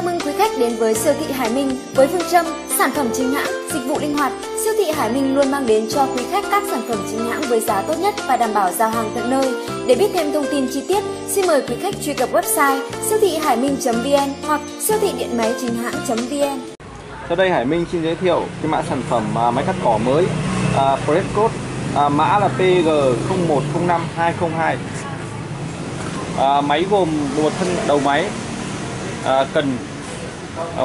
mừng quý khách đến với siêu thị Hải Minh với phương châm sản phẩm chính hãng, dịch vụ linh hoạt. Siêu thị Hải Minh luôn mang đến cho quý khách các sản phẩm chính hãng với giá tốt nhất và đảm bảo giao hàng tận nơi. Để biết thêm thông tin chi tiết, xin mời quý khách truy cập website siêu thị hải minh.vn hoặc siêu thị điện máy chính hãng.vn. Sau đây Hải Minh xin giới thiệu cái mã sản phẩm máy cắt cỏ mới Presscode, mã là PG0105202. Máy gồm một thân đầu máy, cần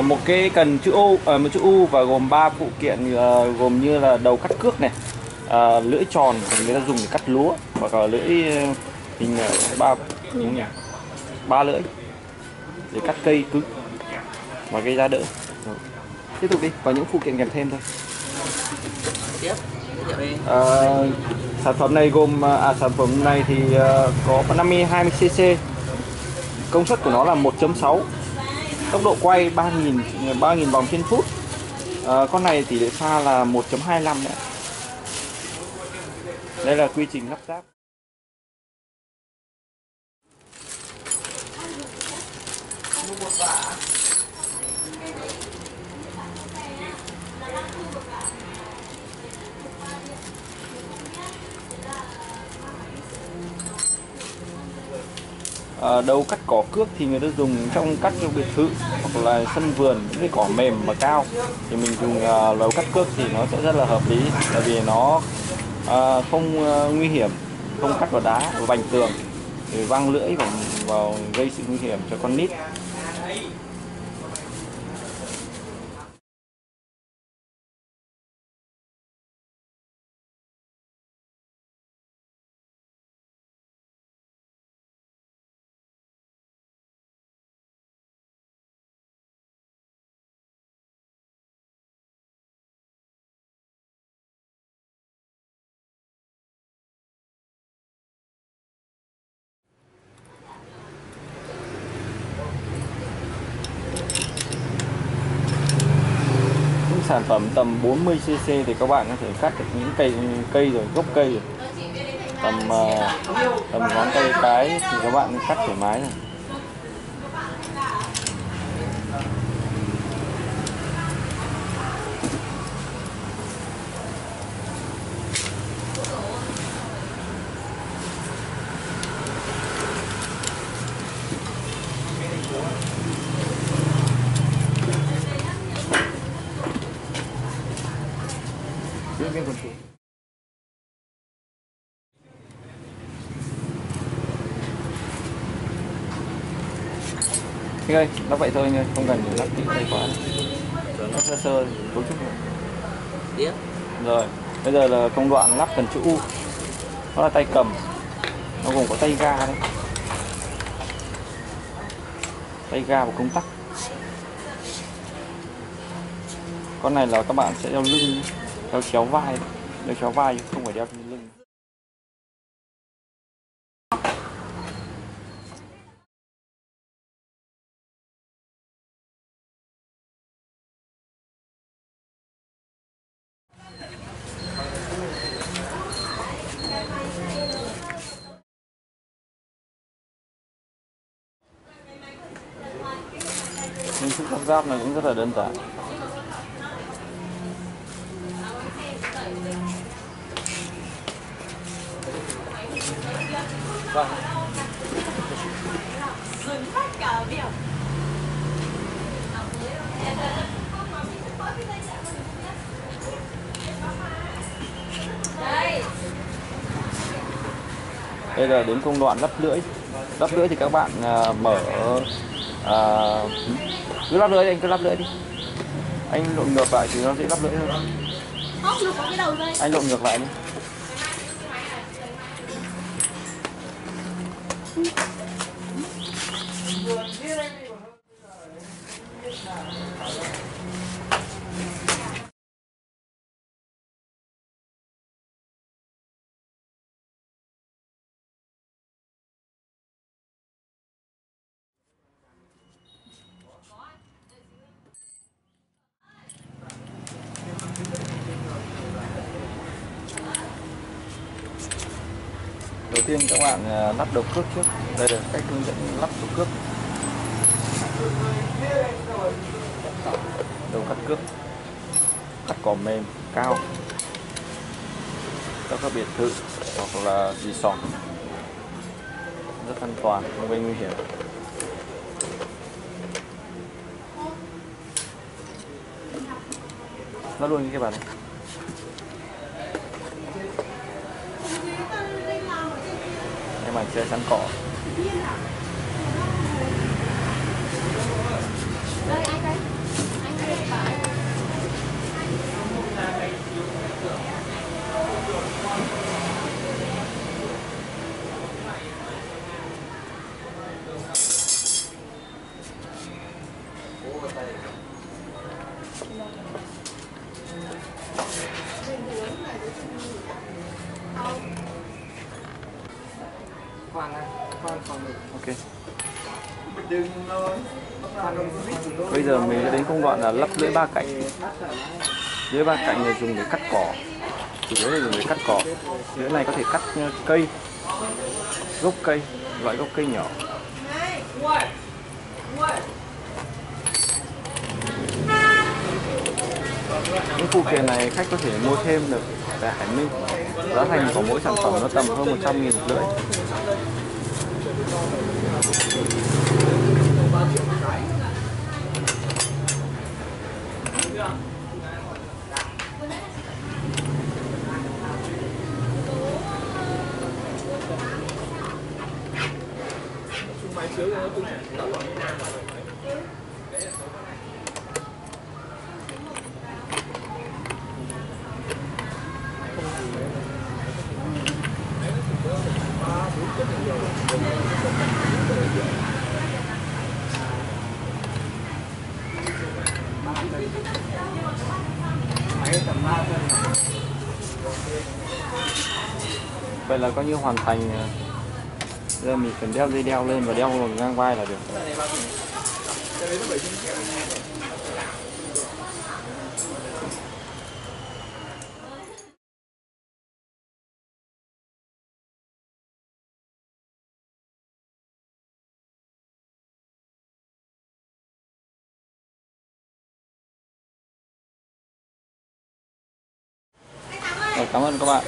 một cái cần chữ U và gồm 3 phụ kiện gồm như là đầu cắt cước này, lưỡi tròn người ta dùng để cắt lúa, hoặc là lưỡi hình ba lưỡi để cắt cây cứng và gây ra đỡ. Tiếp tục đi vào những phụ kiện kèm thêm thôi. Sản phẩm này gồm sản phẩm này thì có 50-20cc, công suất của nó là 1.6, tốc độ quay 3.000 vòng trên phút. Con này tỷ lệ pha là 1.25 nữa. Đây là quy trình lắp ráp. Đầu cắt cỏ cước thì người ta dùng trong cắt trong biệt thự hoặc là sân vườn, những cái cỏ mềm và cao thì mình dùng đầu cắt cước thì nó sẽ rất là hợp lý, tại vì nó không nguy hiểm, không cắt vào đá, vào vành tường thì văng lưỡi vào gây sự nguy hiểm cho con nít. Sản phẩm tầm 40cc thì các bạn có thể cắt được những cây rồi, gốc cây rồi. Tầm ngón tay cái thì các bạn cắt thoải mái rồi. Thế ơi, nó vậy thôi nha, không cần phải lắp kỹ tay quá. Nó sơ sơ cấu trúc rồi. Rồi, bây giờ là công đoạn lắp cần chữ U. Nó là tay cầm, nó gồm có tay ga đấy, tay ga và công tắc. Con này là các bạn sẽ đeo lưng, đeo chéo vai, không phải đeo lưng. Hình thức lắp ráp này cũng rất là đơn giản. Đây là đến công đoạn lắp lưỡi. Lắp lưỡi thì các bạn mở cứ lắp lưỡi, anh cứ lắp lưỡi đi. Anh lộn ngược lại thì nó dễ lắp lưỡi hơn. Anh lộn ngược lại đi. Đầu tiên các bạn lắp đầu cước trước. Đây là cách hướng dẫn lắp đầu cước. cước cắt cỏ mềm cao cho các biệt thự hoặc là resort, rất an toàn, không gây nguy hiểm. Nó luôn cái bạn này. Cái màn che chắn cỏ. Ok. Bây giờ mình sẽ đến công đoạn là lắp lưỡi ba cạnh. Lưỡi ba cạnh này dùng để cắt cỏ, chủ yếu là dùng để cắt cỏ. Lưỡi này có thể cắt cây, gốc cây, loại gốc cây nhỏ. Những phụ kiện này khách có thể mua thêm được tại Hải Minh. Giá thành của mỗi sản phẩm nó tầm hơn 100.000 một lưỡi. Vậy là coi như hoàn thành. Giờ mình cần đeo dây đeo lên và đeo ngang vai là được. Rồi, cảm ơn các bạn.